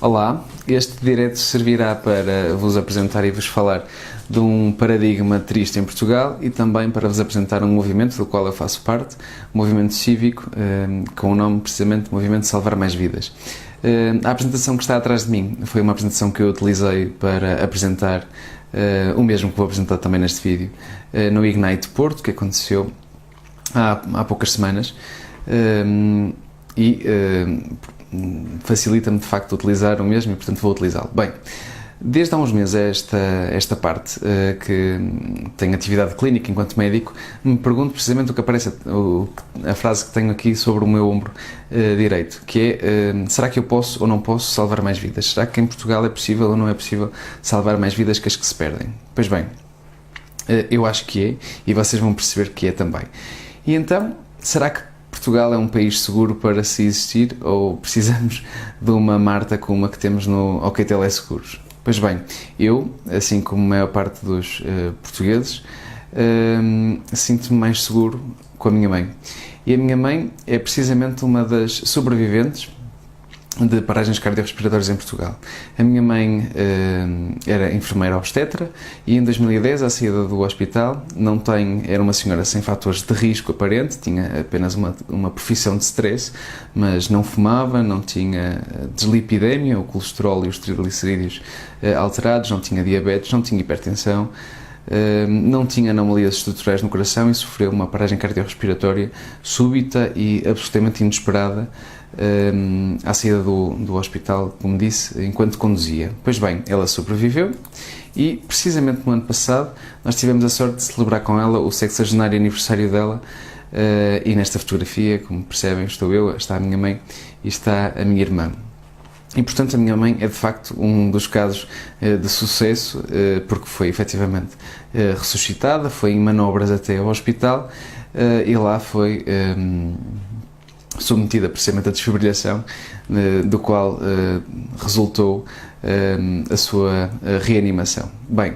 Olá, este direto servirá para vos apresentar e vos falar de um paradigma triste em Portugal e também para vos apresentar um movimento do qual eu faço parte, um movimento cívico com o nome precisamente Movimento Salvar Mais Vidas. A apresentação que está atrás de mim foi uma apresentação que eu utilizei para apresentar o mesmo que vou apresentar também neste vídeo no Ignite Porto, que aconteceu há poucas semanas facilita-me de facto utilizar o mesmo e portanto vou utilizá-lo. Bem, desde há uns meses esta parte que tenho atividade clínica enquanto médico, me pergunto precisamente o que aparece, a frase que tenho aqui sobre o meu ombro direito, que é, será que eu posso ou não posso salvar mais vidas? Será que em Portugal é possível ou não é possível salvar mais vidas que as que se perdem? Pois bem, eu acho que é, e vocês vão perceber que é também. E então, será que Portugal é um país seguro para se existir ou precisamos de uma Marta como a que temos no OK Teleseguros? Pois bem, eu, assim como a maior parte dos portugueses, sinto-me mais seguro com a minha mãe. E a minha mãe é precisamente uma das sobreviventes de paragens cardiorrespiratórias em Portugal. A minha mãe era enfermeira obstetra e em 2010, à saída do hospital, era uma senhora sem fatores de risco aparente, tinha apenas uma profissão de stress, mas não fumava, não tinha dislipidemia, o colesterol e os triglicerídeos alterados, não tinha diabetes, não tinha hipertensão, não tinha anomalias estruturais no coração e sofreu uma paragem cardiorrespiratória súbita e absolutamente inesperada à saída do hospital, como disse, enquanto conduzia. Pois bem, ela sobreviveu e, precisamente no ano passado, nós tivemos a sorte de celebrar com ela o 60º aniversário dela e nesta fotografia, como percebem, estou eu, está a minha mãe e está a minha irmã. E, portanto, a minha mãe é, de facto, um dos casos de sucesso, porque foi, efetivamente, ressuscitada, foi em manobras até ao hospital e lá foi submetida precisamente à desfibrilação, do qual resultou a sua reanimação. Bem,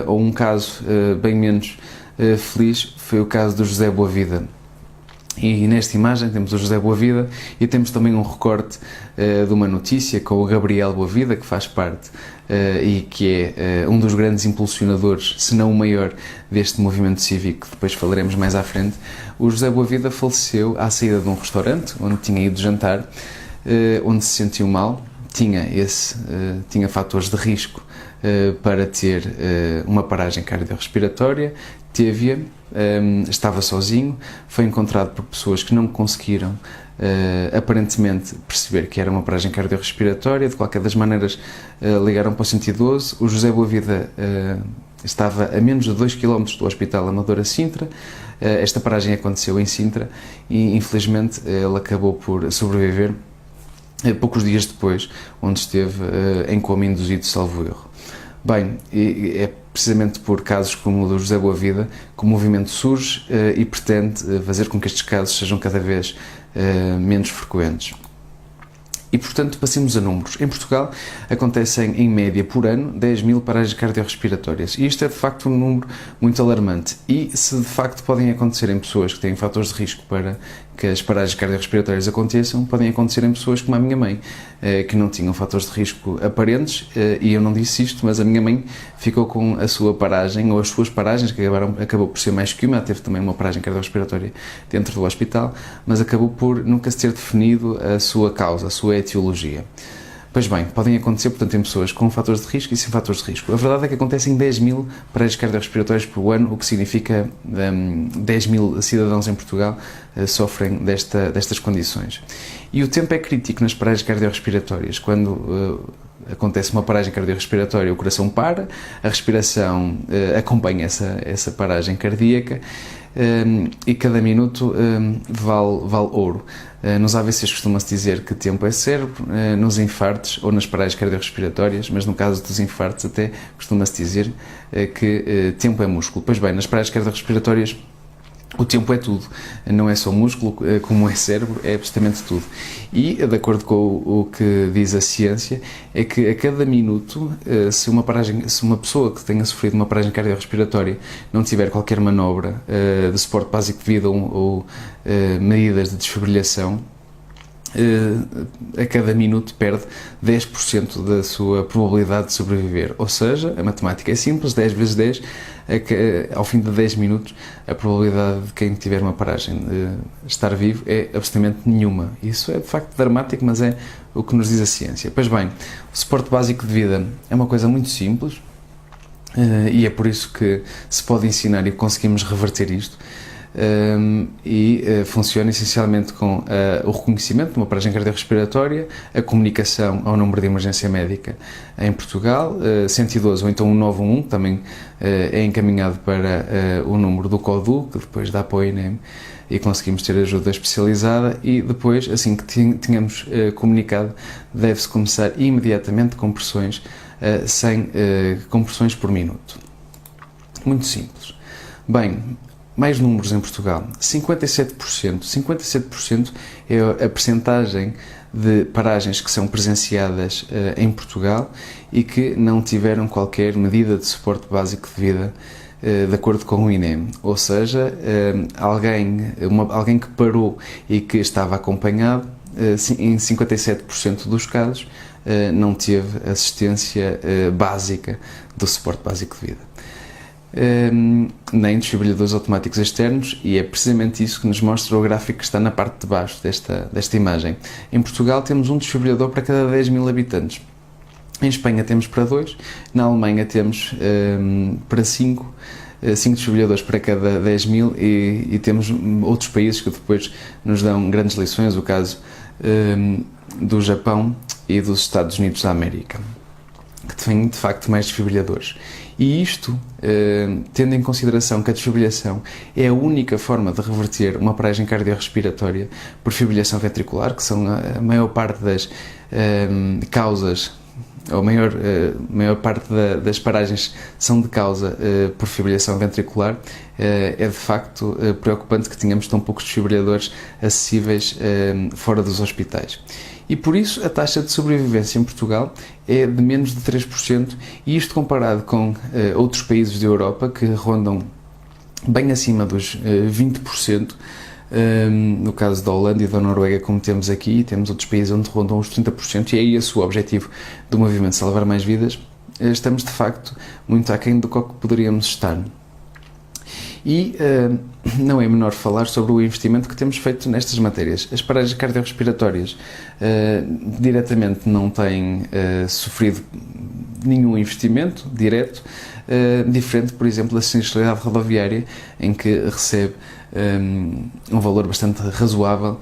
um caso bem menos feliz foi o caso do José Boavida. E nesta imagem temos o José Boavida e temos também um recorte de uma notícia com o Gabriel Boavida, que faz parte e que é um dos grandes impulsionadores, se não o maior, deste movimento cívico, que depois falaremos mais à frente. O José Boavida faleceu à saída de um restaurante onde tinha ido jantar, onde se sentiu mal, tinha fatores de risco para ter uma paragem cardiorrespiratória, teve-a, estava sozinho, foi encontrado por pessoas que não conseguiram aparentemente perceber que era uma paragem cardiorrespiratória. De qualquer das maneiras ligaram para o 112. O José Boavida estava a menos de 2 km do Hospital Amadora Sintra. Esta paragem aconteceu em Sintra e infelizmente ele acabou por sobreviver poucos dias depois, onde esteve em coma induzido, salvo erro. Bem, é precisamente por casos como o do José Boavida que o movimento surge e pretende fazer com que estes casos sejam cada vez menos frequentes. E, portanto, passemos a números. Em Portugal acontecem, em média, por ano, 10.000 paragens cardiorrespiratórias. E isto é, de facto, um número muito alarmante. E, se de facto podem acontecer em pessoas que têm fatores de risco para que as paragens cardiorrespiratórias aconteçam, podem acontecer em pessoas como a minha mãe, que não tinham fatores de risco aparentes, e eu não disse isto, mas a minha mãe ficou com a sua paragem, ou as suas paragens, que acabou por ser mais que uma. Ela teve também uma paragem cardiorrespiratória dentro do hospital, mas acabou por nunca se ter definido a sua causa, a sua etiologia. Pois bem, podem acontecer, portanto, em pessoas com fatores de risco e sem fatores de risco. A verdade é que acontecem 10.000 paragens cardiorrespiratórias por ano, o que significa 10.000 cidadãos em Portugal sofrem destas condições. E o tempo é crítico nas paragens cardiorrespiratórias. Quando acontece uma paragem cardiorrespiratória, o coração para, a respiração acompanha essa paragem cardíaca e cada minuto vale ouro. Nos AVCs costuma-se dizer que tempo é cérebro, nos infartos ou nas paragens cardiorrespiratórias, mas no caso dos infartos até costuma-se dizer que tempo é músculo. Pois bem, nas paragens cardiorrespiratórias o tempo é tudo, não é só músculo, como é cérebro, é absolutamente tudo. E, de acordo com o que diz a ciência, é que a cada minuto, se uma pessoa que tenha sofrido uma paragem cardiorrespiratória não tiver qualquer manobra de suporte básico de vida ou medidas de desfibrilação, a cada minuto perde 10% da sua probabilidade de sobreviver. Ou seja, a matemática é simples, 10 vezes 10, ao fim de 10 minutos, a probabilidade de quem tiver uma paragem de estar vivo é absolutamente nenhuma. Isso é de facto dramático, mas é o que nos diz a ciência. Pois bem, o suporte básico de vida é uma coisa muito simples e é por isso que se pode ensinar e conseguimos reverter isto. Funciona essencialmente com o reconhecimento de uma paragem cardiorrespiratória, a comunicação ao número de emergência médica em Portugal, 112 ou então 191, também é encaminhado para o número do CODU, que depois dá para o INEM e conseguimos ter ajuda especializada, e depois, assim que tenhamos comunicado, deve-se começar imediatamente compressões, 100 compressões por minuto. Muito simples. Bem, mais números em Portugal. 57% é a percentagem de paragens que são presenciadas em Portugal e que não tiveram qualquer medida de suporte básico de vida de acordo com o INEM. Ou seja, alguém que parou e que estava acompanhado, em 57% dos casos, não teve assistência básica do suporte básico de vida. Nem desfibrilhadores automáticos externos, e é precisamente isso que nos mostra o gráfico que está na parte de baixo desta imagem. Em Portugal temos um desfibrilhador para cada 10 mil habitantes. Em Espanha temos para 2, na Alemanha temos para 5 desfibrilhadores para cada 10 mil e temos outros países que depois nos dão grandes lições, o caso do Japão e dos Estados Unidos da América, que têm de facto mais desfibrilhadores. E isto, tendo em consideração que a desfibrilação é a única forma de reverter uma paragem cardiorrespiratória por fibrilação ventricular, que são a maior parte das causas, ou a maior parte das paragens são de causa por fibrilação ventricular, é de facto preocupante que tenhamos tão poucos desfibriladores acessíveis fora dos hospitais. E por isso a taxa de sobrevivência em Portugal é de menos de 3%, e isto comparado com outros países da Europa que rondam bem acima dos 20%, no caso da Holanda e da Noruega, como temos aqui, temos outros países onde rondam os 30%, e é esse o objetivo do movimento Salvar Mais Vidas. Estamos de facto muito aquém do que poderíamos estar. E não é menor falar sobre o investimento que temos feito nestas matérias. As paragens cardiorrespiratórias diretamente não têm sofrido nenhum investimento direto, diferente, por exemplo, da sinistralidade rodoviária, em que recebe um valor bastante razoável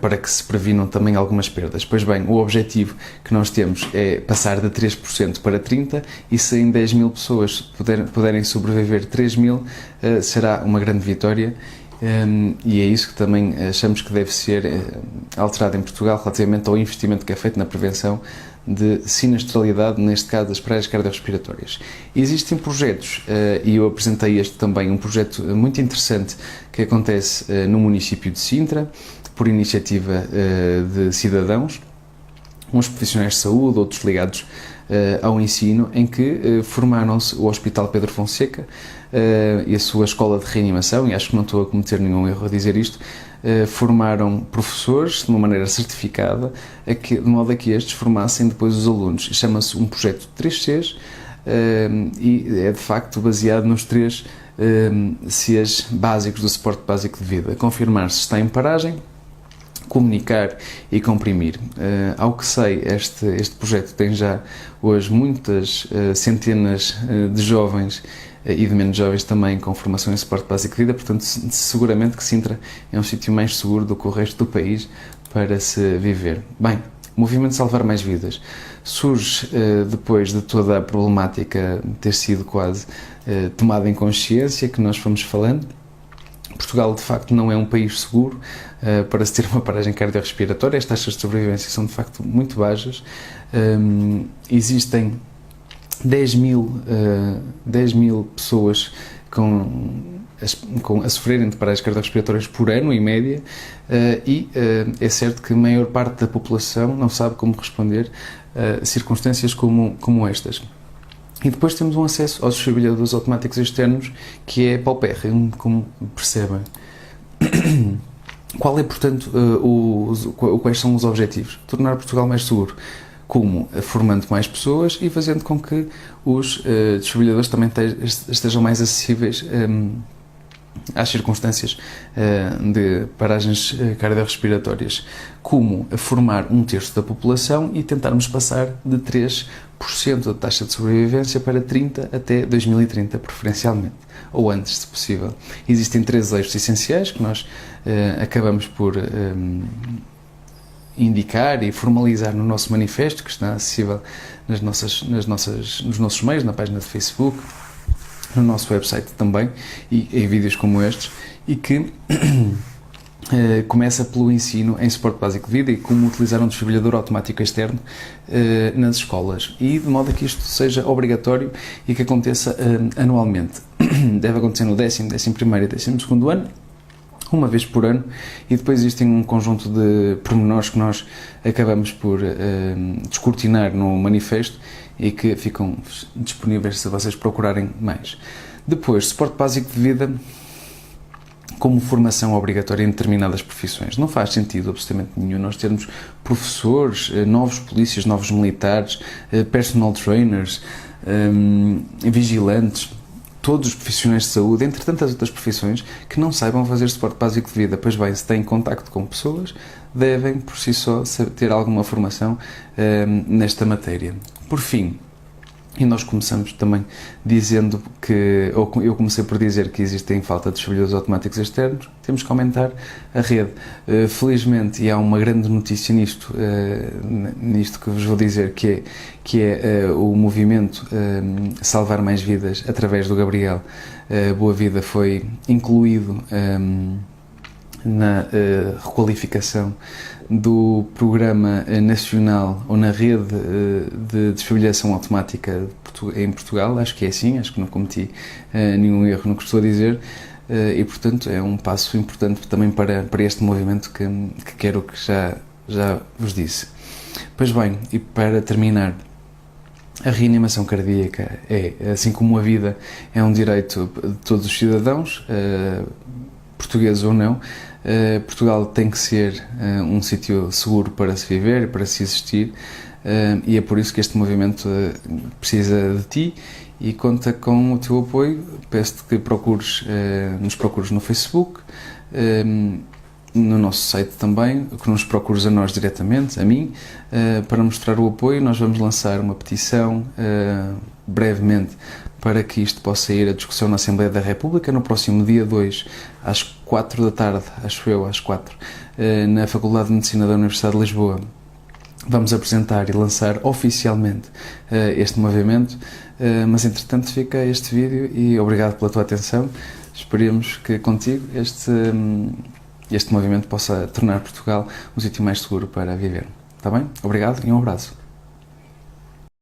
para que se previnam também algumas perdas. Pois bem, o objetivo que nós temos é passar de 3% para 30%, e se em 10 mil pessoas puderem sobreviver 3 mil, será uma grande vitória, e é isso que também achamos que deve ser alterado em Portugal relativamente ao investimento que é feito na prevenção de sinistralidade, neste caso das paragens cardiorrespiratórias. Existem projetos, e eu apresentei este também, um projeto muito interessante que acontece no município de Sintra, por iniciativa de cidadãos, uns profissionais de saúde, outros ligados ao ensino, em que formaram-se o Hospital Pedro Fonseca e a sua escola de reanimação, e acho que não estou a cometer nenhum erro a dizer isto, formaram professores de uma maneira certificada, de modo a que estes formassem depois os alunos. Chama-se um projeto 3Cs e é de facto baseado nos 3 Cs básicos do suporte básico de vida: confirmar se está em paragem, comunicar e comprimir. Ao que sei, este projeto tem já hoje muitas centenas de jovens e de menos jovens também com formação em suporte básico de vida, portanto seguramente que Sintra é um sítio mais seguro do que o resto do país para se viver. Bem, o movimento Salvar Mais Vidas surge depois de toda a problemática ter sido quase tomada em consciência, que nós fomos falando. Portugal, de facto, não é um país seguro para se ter uma paragem cardiorrespiratória. As taxas de sobrevivência são, de facto, muito baixas. Existem 10 mil pessoas a sofrerem de paragens cardiorrespiratórias por ano, em média, e é certo que a maior parte da população não sabe como responder a circunstâncias como estas. E depois temos um acesso aos desfibrilhadores automáticos externos que é paupérrimo, como percebem. Qual é, portanto, quais são os objetivos? Tornar Portugal mais seguro. Como? Formando mais pessoas e fazendo com que os desfibrilhadores também estejam mais acessíveis às circunstâncias de paragens cardiorrespiratórias. Como? Formar 1/3 da população e tentarmos passar de 3% da taxa de sobrevivência para 30% até 2030, preferencialmente, ou antes, se possível. Existem 3 eixos essenciais que nós acabamos por indicar e formalizar no nosso manifesto, que está acessível nos nossos meios, na página de Facebook, no nosso website também, e em vídeos como estes, e que começa pelo ensino em suporte básico de vida e como utilizar um desfibrilhador automático externo nas escolas, e de modo a que isto seja obrigatório e que aconteça anualmente. Deve acontecer no 10º, 11º e 12º ano, uma vez por ano, e depois existem um conjunto de pormenores que nós acabamos por descortinar no manifesto e que ficam disponíveis se vocês procurarem mais. Depois, suporte básico de vida como formação obrigatória em determinadas profissões. Não faz sentido absolutamente nenhum nós termos professores, novos polícias, novos militares, personal trainers, vigilantes, todos os profissionais de saúde, entre tantas outras profissões, que não saibam fazer suporte básico de vida. Pois bem, se têm contacto com pessoas, devem, por si só, ter alguma formação nesta matéria. Por fim, e nós começamos também dizendo que, ou eu comecei por dizer que existem falta de desfibrilhadores automáticos externos, temos que aumentar a rede. Felizmente, e há uma grande notícia nisto que vos vou dizer, que é o movimento Salvar Mais Vidas, através do Gabriel Boa Vida, foi incluído na requalificação do Programa Nacional, ou na rede de desfibrilação automática em Portugal. Acho que é assim, acho que não cometi nenhum erro no que estou a dizer, e portanto é um passo importante também para este movimento que quero que já vos disse. Pois bem, e para terminar, a reanimação cardíaca assim como a vida, é um direito de todos os cidadãos, portugueses ou não. Portugal tem que ser um sítio seguro para se viver e para se existir, e é por isso que este movimento precisa de ti e conta com o teu apoio. Peço-te que nos procures no Facebook, no nosso site também, que nos procures a nós diretamente, a mim, para mostrar o apoio. Nós vamos lançar uma petição brevemente para que isto possa ir à discussão na Assembleia da República no próximo dia 2, às 4 da tarde, acho eu, às 4, na Faculdade de Medicina da Universidade de Lisboa. Vamos apresentar e lançar oficialmente este movimento, mas entretanto fica este vídeo e obrigado pela tua atenção. Esperemos que contigo este movimento possa tornar Portugal um sítio mais seguro para viver. Está bem? Obrigado e um abraço.